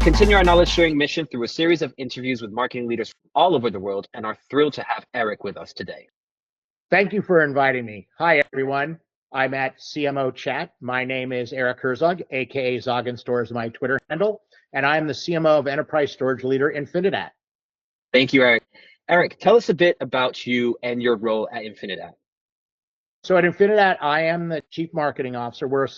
continue our knowledge sharing mission through a series of interviews with marketing leaders from all over the world and are thrilled to have Eric with us today. Thank you for inviting me. Hi, everyone. I'm at CMO Chat. My name is Eric Herzog, aka Zoggin Store is my Twitter handle, and I'm the CMO of Enterprise Storage Leader Infinidat. Thank you, Eric. Eric, tell us a bit about you and your role at Infinidat. So at Infinidat, I am the Chief Marketing Officer. We're a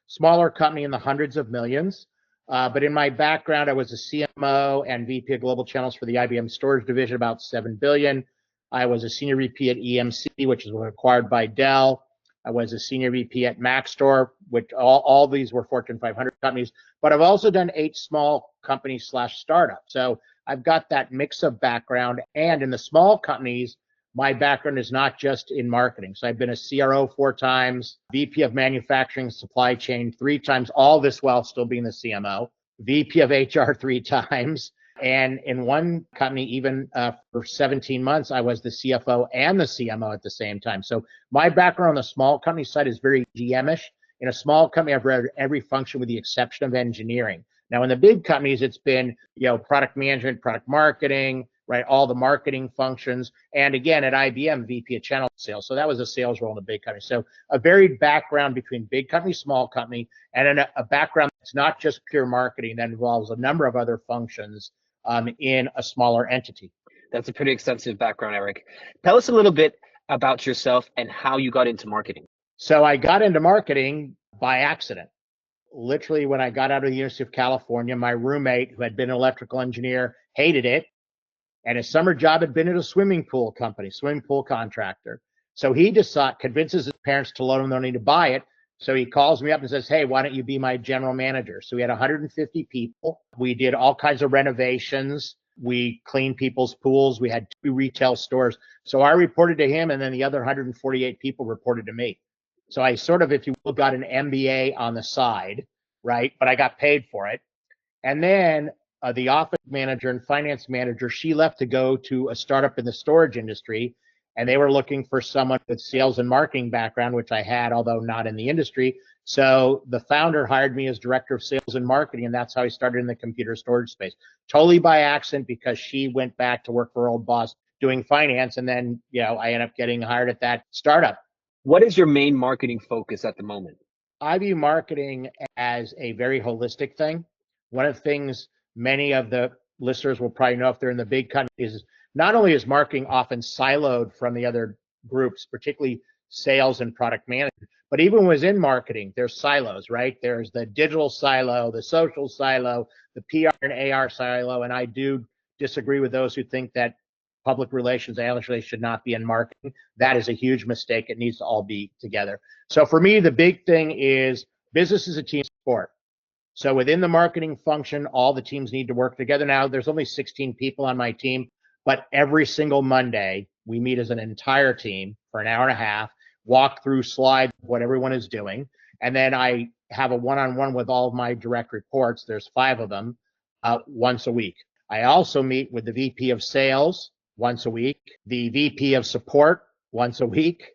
smaller company in the hundreds of millions. But in my background, I was a CMO and VP of Global Channels for the IBM Storage Division, about $7 billion. I was a Senior VP at EMC, which was acquired by Dell. I was a Senior VP at Maxtor, which all these were Fortune 500 companies. But I've also done 8 small companies / startups. So I've got that mix of background. And in the small companies, my background is not just in marketing. So I've been a CRO 4 times, VP of Manufacturing Supply Chain 3 times, all this while still being the CMO, VP of HR 3 times. And in one company, even for 17 months, I was the CFO and the CMO at the same time. So my background on the small company side is very GM-ish. In a small company, I've read every function with the exception of engineering. Now, in the big companies, it's been, product management, product marketing, right? All the marketing functions. And again, at IBM, VP of channel sales. So that was a sales role in a big company. So a varied background between big company, small company, and a background that's not just pure marketing that involves a number of other functions in a smaller entity. That's a pretty extensive background, Eric. Tell us a little bit about yourself and how you got into marketing. So I got into marketing by accident. Literally, when I got out of the University of California, my roommate, who had been an electrical engineer, hated it. And his summer job had been at a swimming pool company, swimming pool contractor. So he convinces his parents to let him know they need to buy it. So he calls me up and says, hey, why don't you be my general manager? So we had 150 people. We did all kinds of renovations. We cleaned people's pools. We had 2 retail stores. So I reported to him, and then the other 148 people reported to me. So I sort of, if you will, got an MBA on the side, right? But I got paid for it. And then the office manager and finance manager, she left to go to a startup in the storage industry, and they were looking for someone with sales and marketing background, which I had, although not in the industry. So the founder hired me as director of sales and marketing, and that's how I started in the computer storage space. Totally by accident, because she went back to work for her old boss doing finance, and then I ended up getting hired at that startup. What is your main marketing focus at the moment? I view marketing as a very holistic thing. One of the things many of the listeners will probably know if they're in the big companies is not only is marketing often siloed from the other groups, particularly sales and product management, but even within marketing, there's silos, right? There's the digital silo, the social silo, the PR and AR silo, and I do disagree with those who think that public relations actually should not be in marketing. That is a huge mistake. It needs to all be together. So for me, the big thing is business is a team sport. So within the marketing function, all the teams need to work together. Now, there's only 16 people on my team, but every single Monday, we meet as an entire team for an hour and a half, walk through slides of what everyone is doing, and then I have a one-on-one with all of my direct reports. There's 5 of them once a week. I also meet with the VP of sales once a week, the VP of support once a week.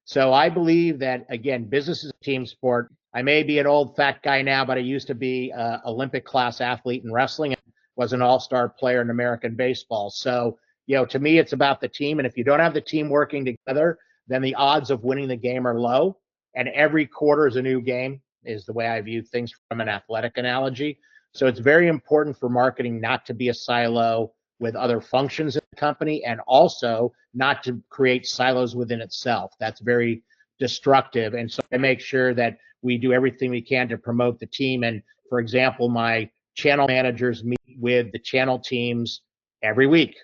So I believe that, again, business is a team sport. I may be an old fat guy now, but I used to be an Olympic class athlete in wrestling and was an all-star player in American baseball. So, to me, it's about the team. And if you don't have the team working together, then the odds of winning the game are low. And every quarter is a new game, is the way I view things from an athletic analogy. So it's very important for marketing not to be a silo with other functions in the company, and also not to create silos within itself. That's very destructive. And so I make sure that we do everything we can to promote the team. And for example, my channel managers meet with the channel teams every week.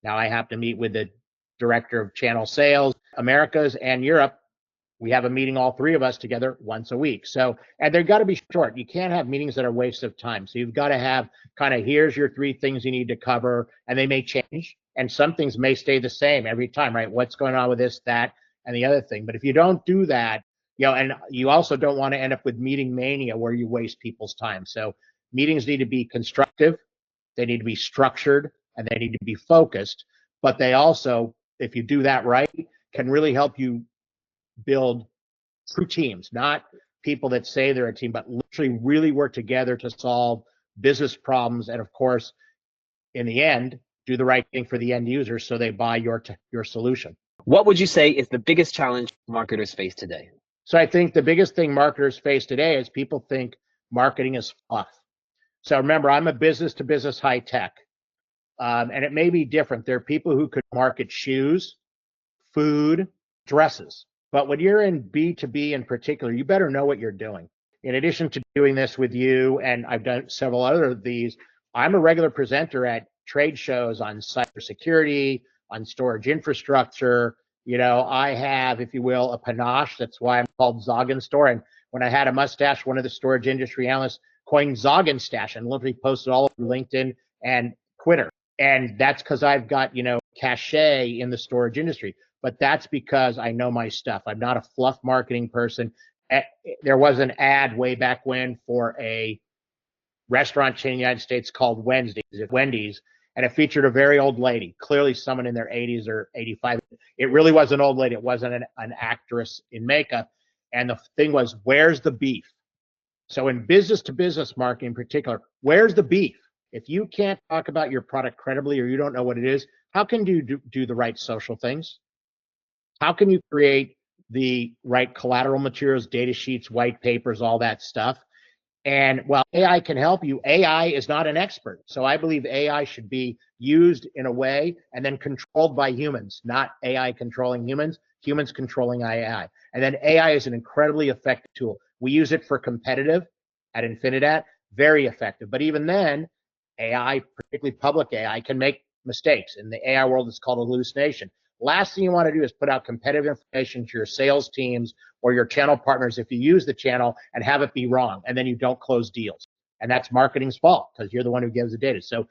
Now I have to meet with the director of channel sales, Americas and Europe. We have a meeting, all 3 of us together, once a week. So, and they've got to be short. You can't have meetings that are waste of time. So you've got to have kind of, here's your 3 things you need to cover, and they may change. And some things may stay the same every time, right? What's going on with this, that, and the other thing. But if you don't do that, and you also don't want to end up with meeting mania where you waste people's time. So meetings need to be constructive, they need to be structured, and they need to be focused. But they also, if you do that right, can really help you build true teams, not people that say they're a team, but literally really work together to solve business problems, and of course, in the end, do the right thing for the end user so they buy your solution. What would you say is the biggest challenge marketers face today? So I think the biggest thing marketers face today is people think marketing is fluff. So remember, I'm a business to business high tech, and it may be different. There are people who could market shoes, food, dresses. But when you're in B2B in particular, you better know what you're doing. In addition to doing this with you, and I've done several other of these, I'm a regular presenter at trade shows on cybersecurity, on storage infrastructure. You know, I have, if you will, a panache. That's why I'm called Zoggin Store. And when I had a mustache, one of the storage industry analysts coined Zoggin Stash and literally posted all over LinkedIn and Twitter. And that's because I've got, you know, cachet in the storage industry. But that's because I know my stuff. I'm not a fluff marketing person. There was an ad way back when for a restaurant chain in the United States called Wendy's, and it featured a very old lady, clearly someone in their 80s or 85. It really was an old lady. It wasn't an actress in makeup. And the thing was, where's the beef? So in business to business marketing in particular, where's the beef? If you can't talk about your product credibly or you don't know what it is, how can you do the right social things? How can you create the right collateral materials, data sheets, white papers, all that stuff? And while AI can help you, AI is not an expert. So I believe AI should be used in a way and then controlled by humans, not AI controlling humans, humans controlling AI. And then AI is an incredibly effective tool. We use it for competitive at Infinidat, very effective. But even then, AI, particularly public AI, can make mistakes. In the AI world, it's called hallucination. Last thing you want to do is put out competitive information to your sales teams or your channel partners if you use the channel and have it be wrong, and then you don't close deals. And that's marketing's fault because you're the one who gives the data. So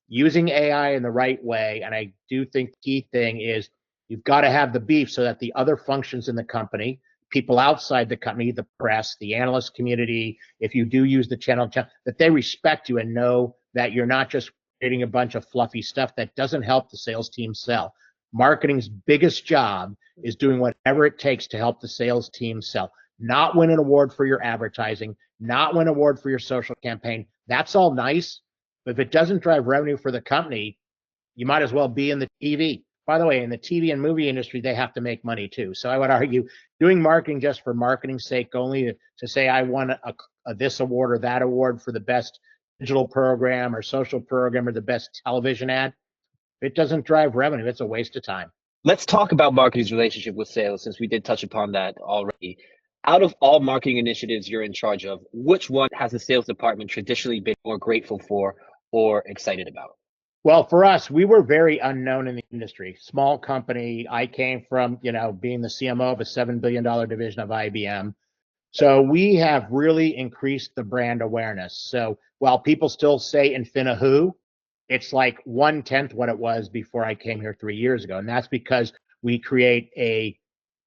using AI in the right way, and I do think the key thing is you've got to have the beef so that the other functions in the company, people outside the company, the press, the analyst community, if you do use the channel, that they respect you and know that you're not just creating a bunch of fluffy stuff that doesn't help the sales team sell. Marketing's biggest job is doing whatever it takes to help the sales team sell, not win an award for your advertising, not win an award for your social campaign. That's all nice, but if it doesn't drive revenue for the company, you might as well be in the TV. By the way, in the TV and movie industry, they have to make money too. So I would argue doing marketing just for marketing's sake only to say I won this award or that award for the best digital program or social program or the best television ad, it doesn't drive revenue. It's a waste of time. Let's talk about marketing's relationship with sales, since we did touch upon that already. Out of all marketing initiatives you're in charge of, which one has the sales department traditionally been more grateful for or excited about? Well, for us, we were very unknown in the industry. Small company. I came from, you know, being the CMO of a $7 billion division of IBM. So we have really increased the brand awareness. So while people still say Infinihu, it's like 1/10 what it was before I came here 3 years ago. And that's because we create a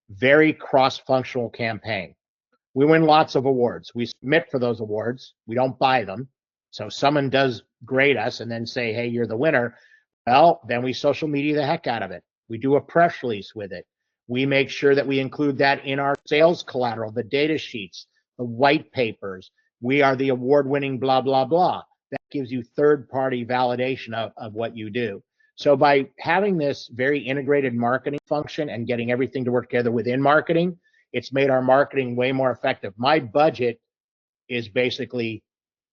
very cross-functional campaign. We win lots of awards. We submit for those awards. We don't buy them. So someone does grade us and then say, hey, you're the winner. Well, then we social media the heck out of it. We do a press release with it. We make sure that we include that in our sales collateral, the data sheets, the white papers. We are the award-winning blah, blah, blah. That gives you third-party validation of what you do. So by having this very integrated marketing function and getting everything to work together within marketing, it's made our marketing way more effective. My budget is basically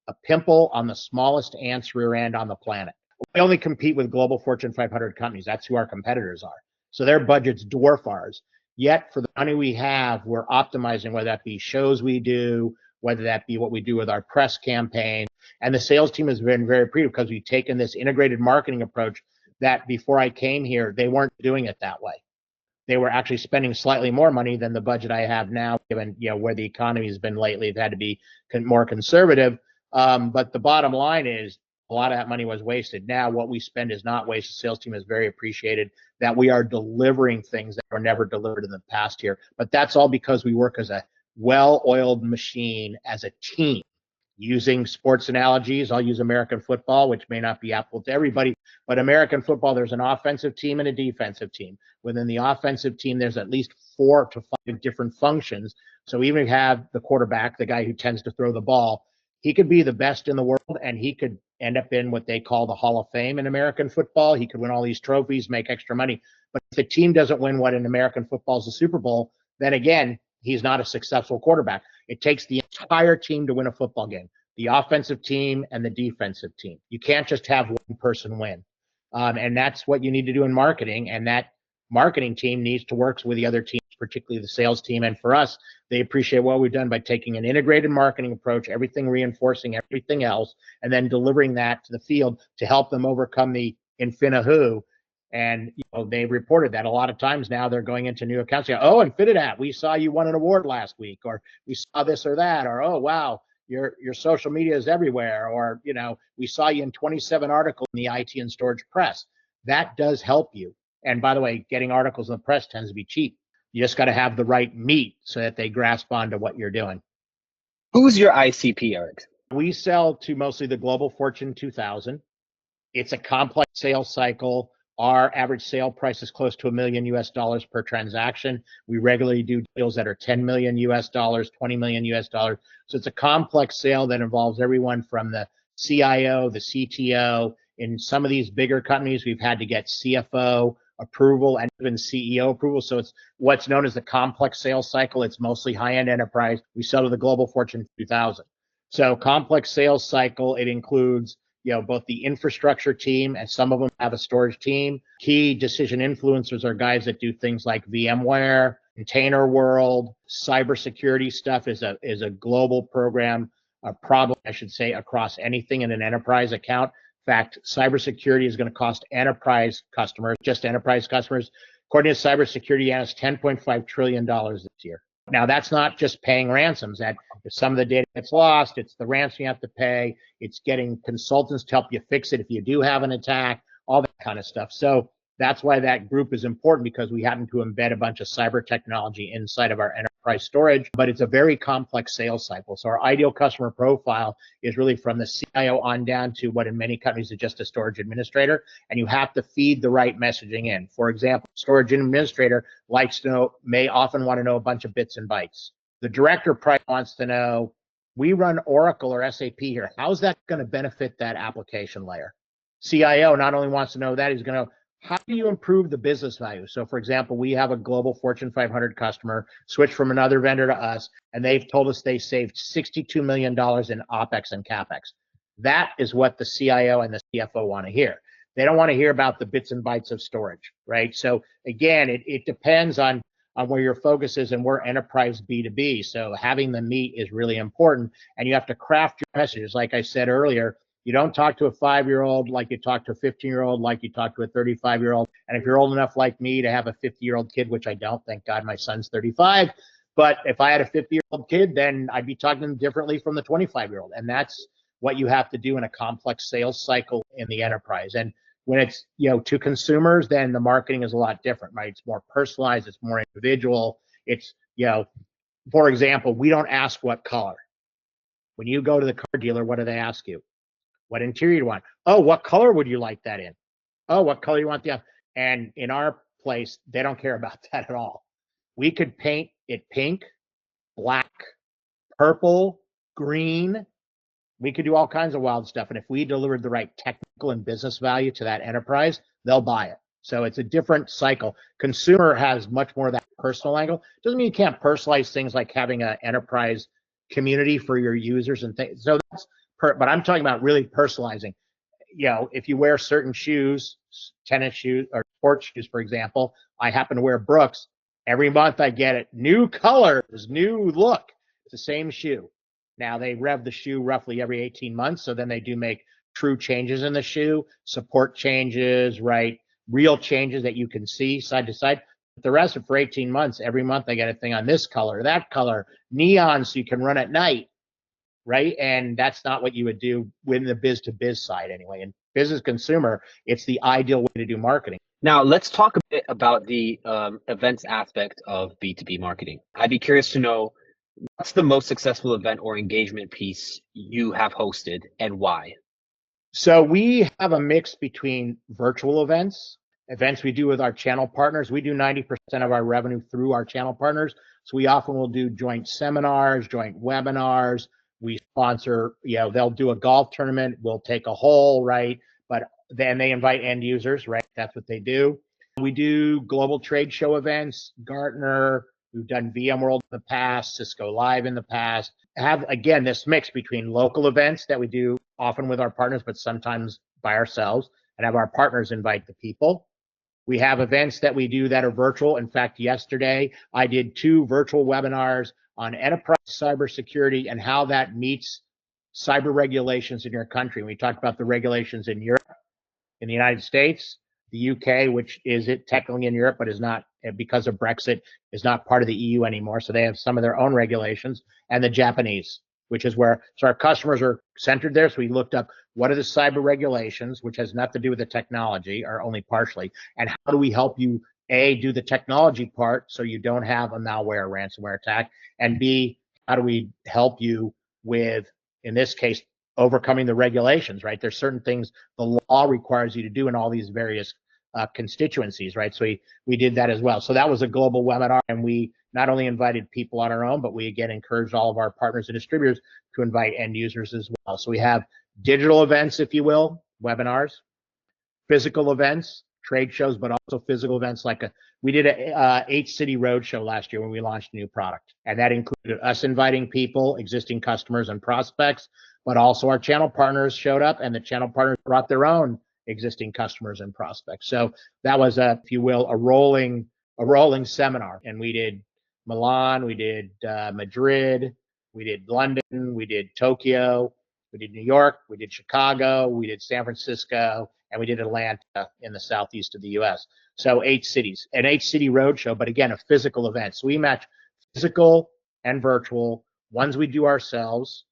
a pimple on the smallest ant's rear end on the planet. We only compete with global Fortune 500 companies. That's who our competitors are. So their budgets dwarf ours. Yet for the money we have, we're optimizing, whether that be shows we do, whether that be what we do with our press campaign. And the sales team has been very appreciative because we've taken this integrated marketing approach that before I came here, they weren't doing it that way. They were actually spending slightly more money than the budget I have now, given, you know, where the economy has been lately. It had to be more conservative. But the bottom line is a lot of that money was wasted. Now what we spend is not wasted. The sales team is very appreciated that we are delivering things that were never delivered in the past here. But that's all because we work as a well-oiled machine, as a team. Using sports analogies, I'll use American football, which may not be applicable to everybody, but American football, there's an offensive team and a defensive team. Within the offensive team, there's at least 4 to 5 different functions. So even if you have the quarterback, the guy who tends to throw the ball, He could be the best in the world, and he could end up in what they call the Hall of Fame in American football. He could win all these trophies, make extra money. But if the team doesn't win what in American football is the Super Bowl, then again, he's not a successful quarterback. It takes the entire team to win a football game, the offensive team and the defensive team. You can't just have one person win. And that's what you need to do in marketing. And that marketing team needs to work with the other teams, particularly the sales team. And for us, they appreciate what we've done by taking an integrated marketing approach, everything reinforcing everything else, and then delivering that to the field to help them overcome the Infinidat. And they reported that a lot of times now they're going into new accounts. Go, oh, Infinidat, we saw you won an award last week, or we saw this or that, or oh wow, your social media is everywhere, or we saw you in 27 articles in the IT and storage press. That does help you. And by the way, getting articles in the press tends to be cheap. You just got to have the right meat so that they grasp onto what you're doing. Who's your ICP, Eric? We sell to mostly the Global Fortune 2000. It's a complex sales cycle. Our average sale price is close to $1 million per transaction. We regularly do deals that are $10 million, $20 million. So it's a complex sale that involves everyone from the CIO, the CTO. In some of these bigger companies, we've had to get CFO approval and even CEO approval. So it's what's known as the complex sales cycle. It's mostly high-end enterprise. We sell to the Global Fortune 2000. So complex sales cycle, it includes both the infrastructure team, and some of them have a storage team. Key decision influencers are guys that do things like VMware, container world, cybersecurity stuff is a global program, a problem, I should say, across anything in an enterprise account. In fact, cybersecurity is going to cost enterprise customers, just enterprise customers, according to cybersecurity analysts, $10.5 trillion this year. Now, that's not just paying ransoms. That if some of the data gets lost, it's the ransom you have to pay. It's getting consultants to help you fix it if you do have an attack, all that kind of stuff. So that's why that group is important, because we happen to embed a bunch of cyber technology inside of our enterprise storage, but it's a very complex sales cycle. So our ideal customer profile is really from the CIO on down to what in many companies is just a storage administrator, and you have to feed the right messaging in. For example, storage administrator may often want to know a bunch of bits and bytes. The director probably wants to know, we run Oracle or SAP here. How's that going to benefit that application layer? CIO not only wants to know that, he's going to how do you improve the business value? So for example, we have a global Fortune 500 customer switch from another vendor to us, and they've told us they saved $62 million in OpEx and CapEx. That is what the CIO and the CFO want to hear. They don't want to hear about the bits and bytes of storage, right? So again, it depends on where your focus is, and we're enterprise B2B. So having the meat is really important, and you have to craft your messages. Like I said earlier, you don't talk to a 5-year-old like you talk to a 15-year-old, like you talk to a 35-year-old. And if you're old enough like me to have a 50-year-old kid, which I don't, thank God my son's 35. But if I had a 50-year-old kid, then I'd be talking to them differently from the 25-year-old. And that's what you have to do in a complex sales cycle in the enterprise. And when it's to consumers, then the marketing is a lot different, right? It's more personalized, it's more individual. It's for example, we don't ask what color. When you go to the car dealer, what do they ask you? What interior do you want? Oh, what color would you like that in? Oh, what color you want the? And in our place, they don't care about that at all. We could paint it pink, black, purple, green. We could do all kinds of wild stuff. And if we delivered the right technical and business value to that enterprise, they'll buy it. So it's a different cycle. Consumer has much more of that personal angle. Doesn't mean you can't personalize things like having an enterprise community for your users and things. So that's but I'm talking about really personalizing. If you wear certain shoes, tennis shoes or sports shoes, for example, I happen to wear Brooks. Every month I get it. New colors, new look. It's the same shoe. Now they rev the shoe roughly every 18 months. So then they do make true changes in the shoe, support changes, right? Real changes that you can see side to side. But the rest of for 18 months, every month I get a thing on this color, that color, neon so you can run at night. Right? And that's not what you would do with the biz to biz side anyway. And business consumer, it's the ideal way to do marketing. Now, let's talk a bit about the events aspect of B2B marketing. I'd be curious to know, what's the most successful event or engagement piece you have hosted and why? So we have a mix between virtual events we do with our channel partners. We do 90% of our revenue through our channel partners. So we often will do joint seminars, joint webinars. We sponsor, they'll do a golf tournament. We'll take a hole, right? But then they invite end users, right? That's what they do. We do global trade show events, Gartner. We've done VMworld in the past, Cisco Live in the past. Have, again, this mix between local events that we do often with our partners, but sometimes by ourselves, and have our partners invite the people. We have events that we do that are virtual. In fact, yesterday I did 2 virtual webinars on enterprise cybersecurity and how that meets cyber regulations in your country. We talked about the regulations in Europe, in the United States, the UK, which is it technically in Europe, but is not, because of Brexit, is not part of the EU anymore. So they have some of their own regulations, and the Japanese, which is where, so our customers are centered there. So we looked up what are the cyber regulations, which has nothing to do with the technology, or only partially, and how do we help you, A, do the technology part so you don't have a malware ransomware attack, and B, how do we help you with, in this case, overcoming the regulations, right? There's certain things the law requires you to do in all these various constituencies, right? So we did that as well. So that was a global webinar, and we not only invited people on our own, but we again encouraged all of our partners and distributors to invite end users as well. So we have digital events, if you will, webinars, physical events, trade shows, but also physical events like we did a 8-city roadshow last year when we launched a new product. And that included us inviting people, existing customers and prospects, but also our channel partners showed up, and the channel partners brought their own existing customers and prospects. So that was if you will, a rolling seminar. And we did Milan, we did Madrid, we did London, we did Tokyo, we did New York, we did Chicago, we did San Francisco, and we did Atlanta in the southeast of the US. So 8 cities, an 8-city roadshow, but again, a physical event. So we match physical and virtual, ones we do ourselves,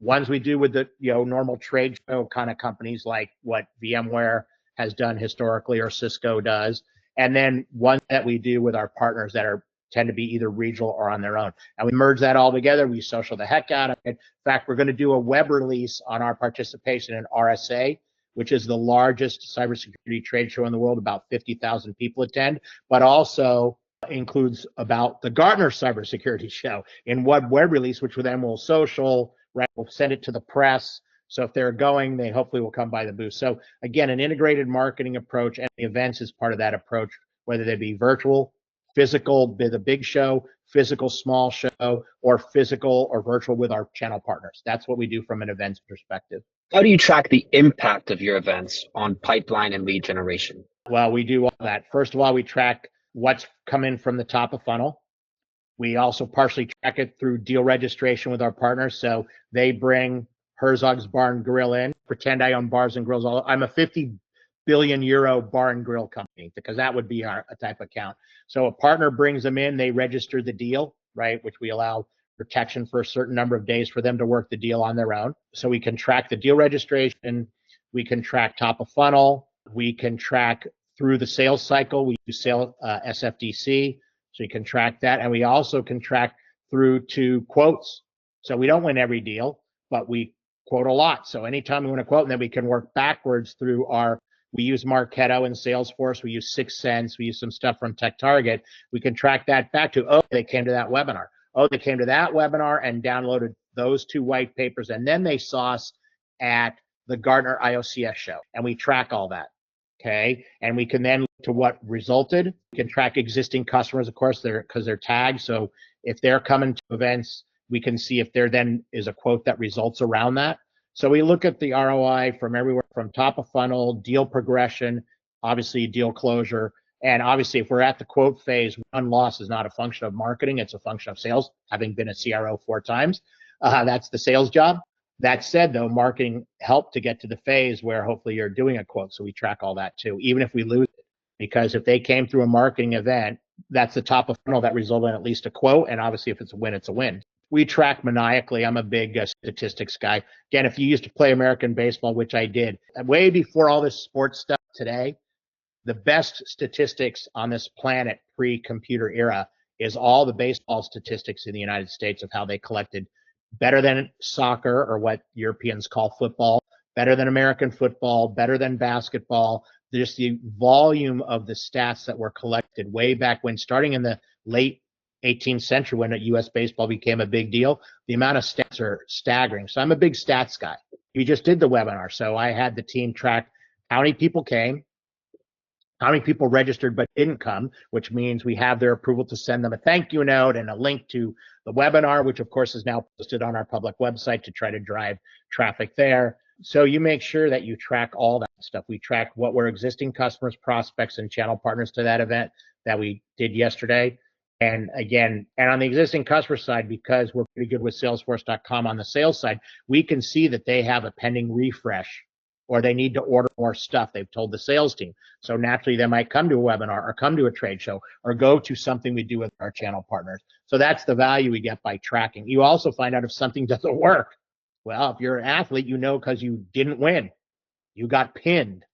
ones we do with the normal trade show kind of companies like what VMware has done historically or Cisco does, and then one that we do with our partners that tend to be either regional or on their own. And we merge that all together. We social the heck out of it. In fact, we're going to do a web release on our participation in RSA, which is the largest cybersecurity trade show in the world. About 50,000 people attend, but also includes about the Gartner cybersecurity show in web release, which then will social, right? We'll send it to the press. So if they're going, they hopefully will come by the booth. So again, an integrated marketing approach, and the events is part of that approach, whether they be virtual, physical, the big show, physical small show, or physical or virtual with our channel partners. That's what we do from an events perspective. How do you track the impact of your events on pipeline and lead generation? Well, we do all that. First of all, we track what's coming from the top of funnel. We also partially track it through deal registration with our partners. So they bring Herzog's Bar and Grill in. Pretend I own bars and grills. I'm a 50 billion euro bar and grill company, because that would be a type of account. So a partner brings them in, they register the deal, right? Which we allow protection for a certain number of days for them to work the deal on their own. So we can track the deal registration. We can track top of funnel. We can track through the sales cycle. We use SFDC. So you can track that. And we also can track through to quotes. So we don't win every deal, but we quote a lot. So anytime we want to quote, and then we can work backwards through we use Marketo and Salesforce. We use 6 Sense. We use some stuff from TechTarget. We can track that back to, they came to that webinar. They came to that webinar and downloaded those 2 white papers. And then they saw us at the Gartner IOCS show. And we track all that. Okay. And we can then look to what resulted. We can track existing customers, of course, because they're tagged. So if they're coming to events, we can see if there then is a quote that results around that. So we look at the ROI from everywhere, from top of funnel, deal progression, obviously deal closure. And obviously, if we're at the quote phase, one loss is not a function of marketing. It's a function of sales. Having been a CRO 4 times, that's the sales job. That said, though, marketing helped to get to the phase where hopefully you're doing a quote. So we track all that too, even if we lose it. Because if they came through a marketing event, that's the top of funnel that resulted in at least a quote. And obviously, if it's a win, it's a win. We track maniacally. I'm a big statistics guy. Again, if you used to play American baseball, which I did, way before all this sports stuff today, the best statistics on this planet pre-computer era is all the baseball statistics in the United States of how they collected better than soccer, or what Europeans call football, better than American football, better than basketball. Just the volume of the stats that were collected way back when, starting in the late 18th century when U.S. baseball became a big deal. The amount of stats are staggering. So I'm a big stats guy. We just did the webinar. So I had the team track how many people came, how many people registered but didn't come, which means we have their approval to send them a thank you note and a link to the webinar, which of course is now posted on our public website to try to drive traffic there. So you make sure that you track all that stuff. We track what were existing customers, prospects, and channel partners to that event that we did yesterday. And again, and on the existing customer side, because we're pretty good with Salesforce.com on the sales side, we can see that they have a pending refresh or they need to order more stuff. They've told the sales team. So naturally, they might come to a webinar or come to a trade show or go to something we do with our channel partners. So that's the value we get by tracking. You also find out if something doesn't work. Well, if you're an athlete, you know because you didn't win, you got pinned,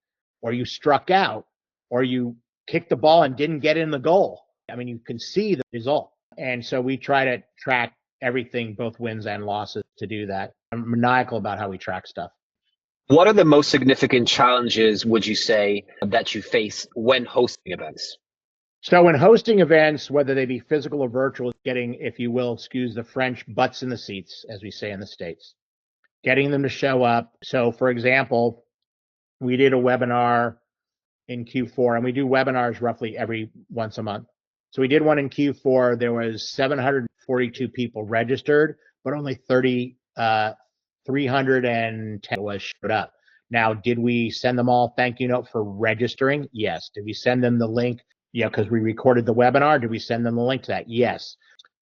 or you struck out, or you kicked the ball and didn't get in the goal. I mean, you can see the result. And so we try to track everything, both wins and losses, to do that. I'm maniacal about how we track stuff. What are the most significant challenges, would you say, that you face when hosting events? So when hosting events, whether they be physical or virtual, getting, if you will, excuse the French, butts in the seats, as we say in the States, getting them to show up. So for example, we did a webinar in Q4, and we do webinars roughly every once a month. So we did one in Q4. There was 742 people registered, but only 310 showed up. Now, did we send them all thank you note for registering? Yes. Did we send them the link? Yeah, because we recorded the webinar. Did we send them the link to that? Yes.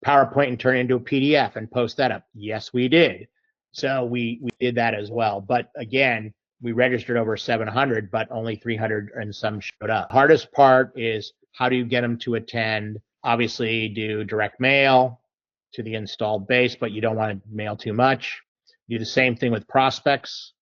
PowerPoint and turn it into a PDF and post that up? Yes, we did. So we did that as well. But again, we registered over 700, but only 300 and some showed up. Hardest part is how do you get them to attend? Obviously, do direct mail to the installed base, but you don't want to mail too much. Do the same thing with prospects.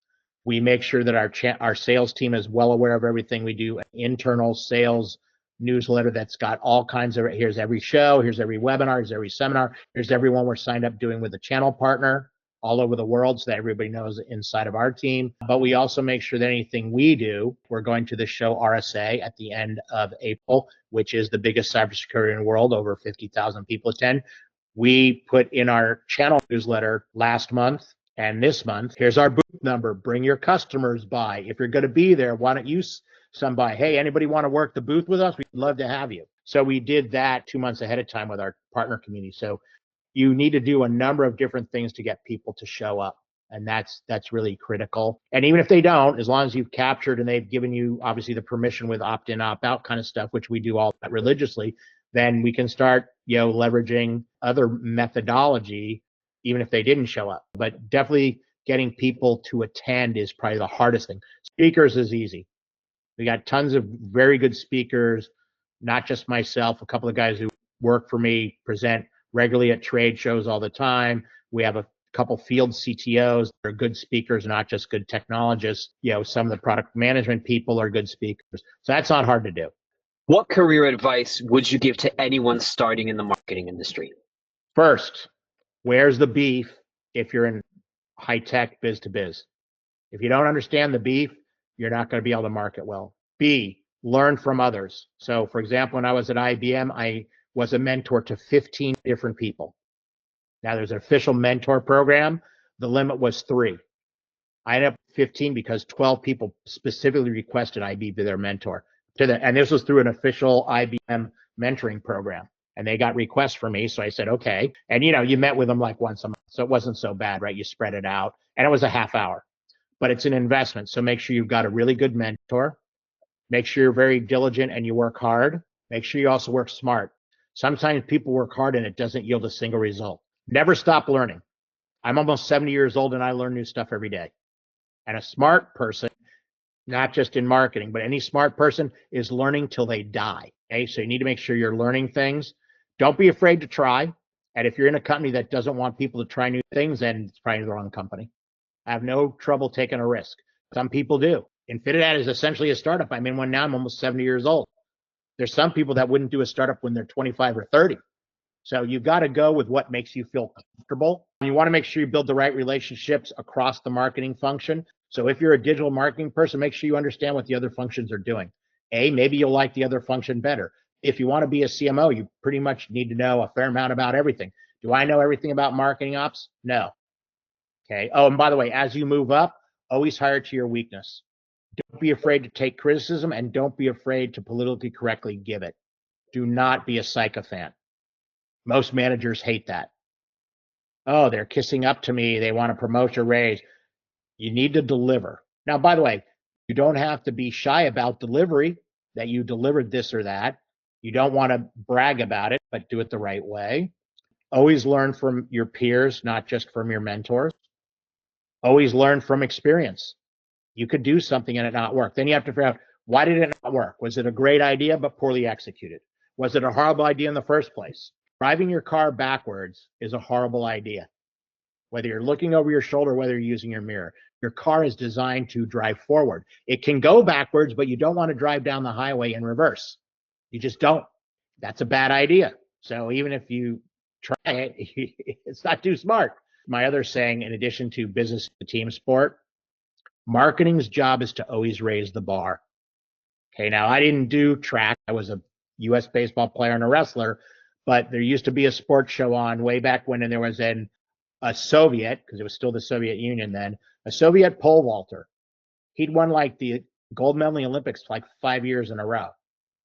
We make sure that our sales team is well aware of everything we do. An internal sales newsletter that's got all kinds of, here's every show, here's every webinar, here's every seminar, here's everyone we're signed up doing with a channel partner all over the world so that everybody knows inside of our team. But we also make sure that anything we do, we're going to the show RSA at the end of April, which is the biggest cybersecurity in the world, over 50,000 people attend. We put in our channel newsletter last month and this month, here's our booth number, bring your customers by. If you're gonna be there, why don't you somebody, hey, anybody wanna work the booth with us? We'd love to have you. So we did that 2 months ahead of time with our partner community. So you need to do a number of different things to get people to show up. And that's really critical. And even if they don't, as long as you've captured and they've given you obviously the permission with opt-in, opt-out kind of stuff, which we do all that religiously, then we can start, leveraging other methodology, even if they didn't show up. But definitely getting people to attend is probably the hardest thing. Speakers is easy. We got tons of very good speakers, not just myself, a couple of guys who work for me, present regularly at trade shows all the time. We have a couple field CTOs that are good speakers, not just good technologists. Some of the product management people are good speakers. So that's not hard to do. What career advice would you give to anyone starting in the marketing industry? First, where's the beef if you're in high-tech biz to biz? If you don't understand the beef, you're not going to be able to market well. B, learn from others. So for example, when I was at IBM, I was a mentor to 15 different people. Now there's an official mentor program. The limit was 3. I ended up with 15 because 12 people specifically requested I be their mentor. And this was through an official IBM mentoring program. And they got requests for me. So I said, okay. And you met with them like once a month. So it wasn't so bad, right? You spread it out. And it was a half hour. But it's an investment. So make sure you've got a really good mentor. Make sure you're very diligent and you work hard. Make sure you also work smart. Sometimes people work hard and it doesn't yield a single result. Never stop learning. I'm almost 70 years old and I learn new stuff every day. And a smart person, not just in marketing, but any smart person is learning till they die. Okay, so you need to make sure you're learning things. Don't be afraid to try. And if you're in a company that doesn't want people to try new things, then it's probably the wrong company. I have no trouble taking a risk. Some people do. Infinidat is essentially a startup. I'm in one now. I'm almost 70 years old. There's some people that wouldn't do a startup when they're 25 or 30. So you've got to go with what makes you feel comfortable. You want to make sure you build the right relationships across the marketing function. So if you're a digital marketing person, make sure you understand what the other functions are doing. Maybe you'll like the other function better. if you want to be a CMO, you pretty much need to know a fair amount about everything. Do I know everything about marketing ops? No. Okay. Oh, and by the way, as you move up, always hire to your weakness. Don't be afraid to take criticism, and don't be afraid to politically correctly give it. Do not be a sycophant. Most managers hate that. Oh, they're kissing up to me. They want to promote or raise. You need to deliver. Now, by the way, you don't have to be shy about delivery, that you delivered this or that. You don't want to brag about it, but do it the right way. Always learn from your peers, not just from your mentors. Always learn from experience. You could do something and it not work. Then you have to figure out, why did it not work? Was it a great idea but poorly executed? Was it a horrible idea in the first place? Driving your car backwards is a horrible idea. Whether you're looking over your shoulder, whether you're using your mirror, your car is designed to drive forward. It can go backwards, but you don't want to drive down the highway in reverse. You just don't. That's a bad idea. So even if you try it, it's not too smart. My other saying, in addition to business is a team sport, marketing's job is to always raise the bar. Okay, now I didn't do track. I was a U.S. baseball player and a wrestler, but there used to be a sports show on way back when, and there was a Soviet, because it was still the Soviet Union then, a Soviet pole vaulter. He'd won like the gold medal in the Olympics like 5 years in a row.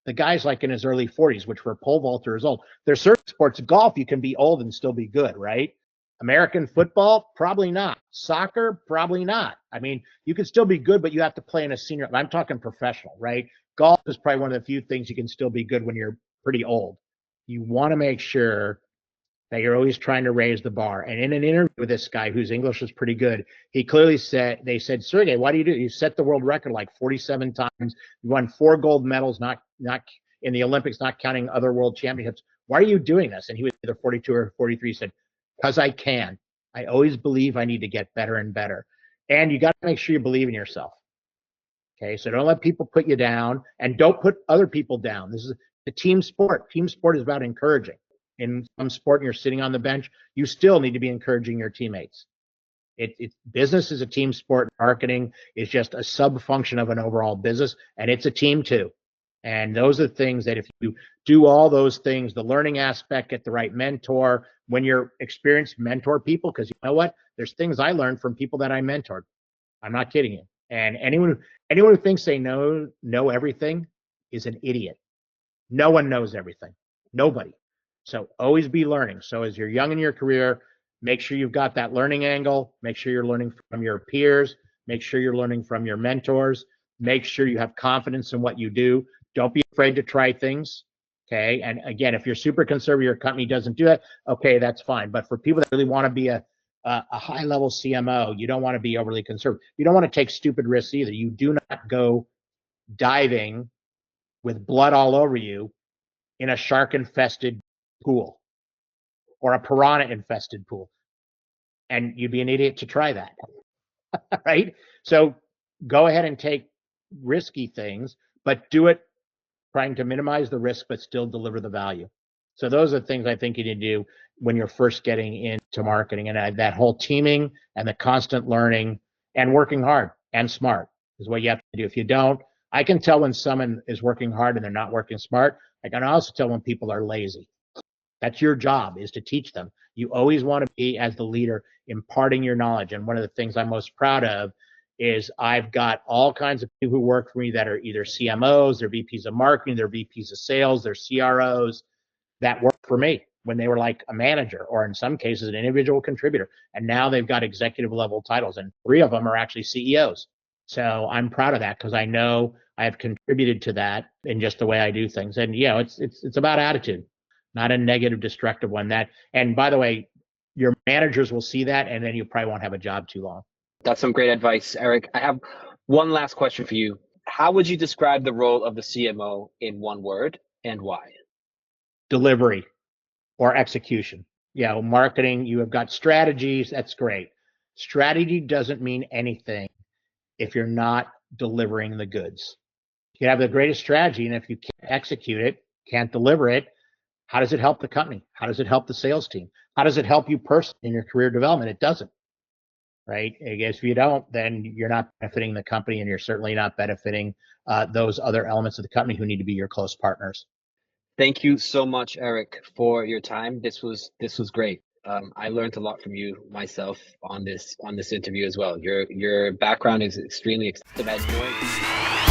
The guy's like in his early 40s, which for a pole vaulter is old. There's certain sports, golf, you can be old and still be good, right? American football, probably not. Soccer, probably not. I mean, you can still be good, but you have to play in a senior. I'm talking professional, right? Golf is probably one of the few things you can still be good when you're pretty old. You want to make sure that you're always trying to raise the bar. And in an interview with this guy whose English was pretty good, he clearly said, they said, Sergey, why do you do it? You set the world record like 47 times. You won 4 gold medals, not in the Olympics, not counting other world championships. Why are you doing this? And he was either 42 or 43. He said, because I can. I always believe I need to get better and better. And you got to make sure you believe in yourself. Okay, so don't let people put you down, and don't put other people down. This is a team sport. Team sport is about encouraging. In some sport and you're sitting on the bench, you still need to be encouraging your teammates. Business is a team sport. Marketing is just a sub-function of an overall business, and it's a team too. And those are things that if you do all those things, the learning aspect, get the right mentor, when you're experienced, mentor people, because you know what? There's things I learned from people that I mentored. I'm not kidding you. And anyone who thinks they know everything is an idiot. No one knows everything. Nobody. So always be learning. So as you're young in your career, make sure you've got that learning angle. Make sure you're learning from your peers. Make sure you're learning from your mentors. Make sure you have confidence in what you do. Don't be afraid to try things. Okay. And again, if you're super conservative, your company doesn't do it, okay, that's fine. But for people that really want to be a high level CMO, you don't want to be overly conservative. You don't want to take stupid risks either. You do not go diving with blood all over you in a shark infested pool or a piranha infested pool. And you'd be an idiot to try that. Right? So go ahead and take risky things, but do it trying to minimize the risk, but still deliver the value. So those are the things I think you need to do when you're first getting into marketing, and that whole teaming and the constant learning and working hard and smart is what you have to do. If you don't, I can tell when someone is working hard and they're not working smart. I can also tell when people are lazy. That's your job, is to teach them. You always want to be, as the leader, imparting your knowledge. And one of the things I'm most proud of is I've got all kinds of people who work for me that are either CMOs, they're VPs of marketing, they're VPs of sales, they're CROs that work for me when they were like a manager, or in some cases an individual contributor. And now they've got executive level titles, and 3 of them are actually CEOs. So I'm proud of that, because I know I have contributed to that in just the way I do things. And it's about attitude, not a negative, destructive one. And by the way, your managers will see that, and then you probably won't have a job too long. That's some great advice, Eric. I have one last question for you. How would you describe the role of the CMO in one word, and why? Delivery or execution. Marketing, you have got strategies. That's great. Strategy doesn't mean anything if you're not delivering the goods. You can have the greatest strategy, and if you can't execute it, can't deliver it, how does it help the company? How does it help the sales team? How does it help you personally in your career development? It doesn't, right? I guess if you don't, then you're not benefiting the company, and you're certainly not benefiting those other elements of the company who need to be your close partners. Thank you so much, Eric, for your time. This was great. I learned a lot from you myself on this interview as well. Your background is extremely extensive, as you know.